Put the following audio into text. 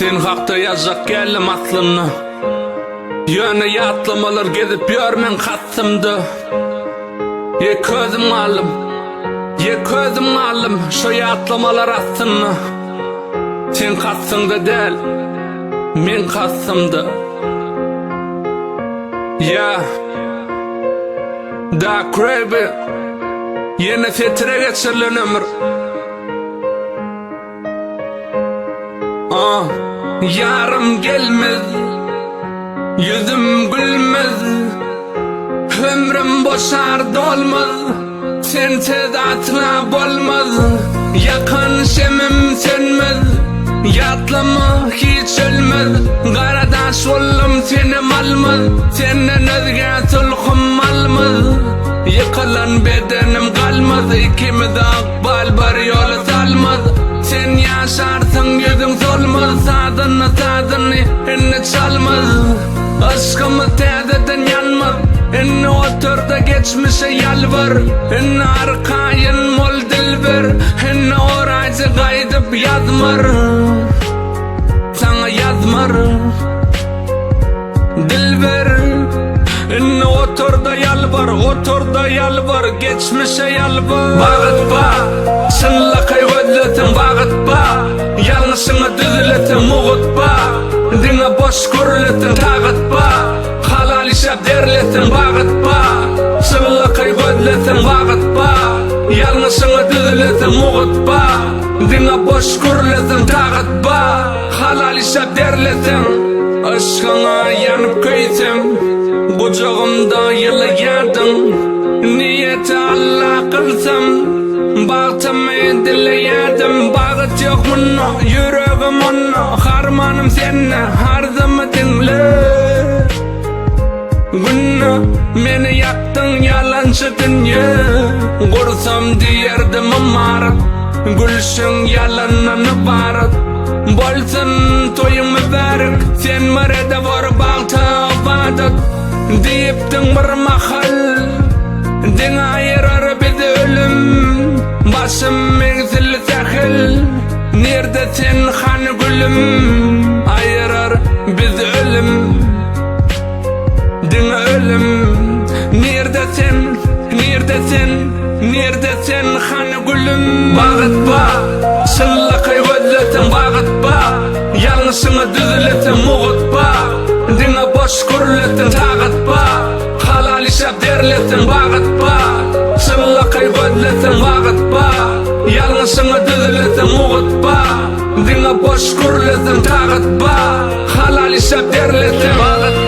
Sen hakta yazak geldim aklımna. Yöne yatlamalar gezip görmen katsımdı. Ye közüm alım, ye közüm alım, şu yatlamalar aslında. Sen katsında değil, men katsımdı. Ya da crazy, yine fetre geçirlen ömür. Yarım gelmez, yüzüm gülmez, ömrüm boşar dolmaz, sensiz atla bolmaz. Yakın şemim sönmez, yatlama hiç ölmez. Karadaş oldum senim almaz, senden özge sulhum almaz. Yıkılan bedenim kalmaz, ikimiz akbal bir yolu salmaz. Sen yaşarsın yüzün solmaz, tadını inni çalmaz. Aşkımı tezeden yanmaz, inni otur da geçmişe yalvar. Inni arkayın mol dilber, inni oraycı gaydıp yazmar. Sana yazmar dilber, inni otur da yalvar, otur da yalvar, geçmişe yalvar. Bağıtma, sınlakay gözletin bağıtma, yanlışını düzletin muğutma. Dine boş kurletin tağıtma, halal işe derletin bağıtma. Sınlakay gözletin bağıtma, yanlışını düzletin muğutma. Dine boş kurletin tağıtma, halal işe derletin. Aşkına yanıp kıydım, kucağımda yılayardın. Niyeti Allah kılsam, baktımı dileyerdim. Bağıt yok bunu, yüreğim onu, harmanım seni, harzımı dinle. Günü beni yaktın yalancı dünya, kursam diyerdim amarat, gülşün yalanını barat. Bolsun toyun mübarek, sen mırede var balta vadat. Deyiptin bir mahal, din ayırar bizi ölüm. Başım menzil sahil, nerede sen han gülüm? Ayırar bizi ölüm, din ölüm. Nerede sen, nerede sen, nerede sen han gülüm? Bağıtma, sınlakay gözletin bağıtma, yanlışını düzletin muğutma. Dine boş kurletin tağıtma, halal işe derletin bağıtma. Sınlakay gözletin bağıtma, yanlışını düzletin muğutma. Dine boş kurletin tağıtma, halal işe derletin bağıtma.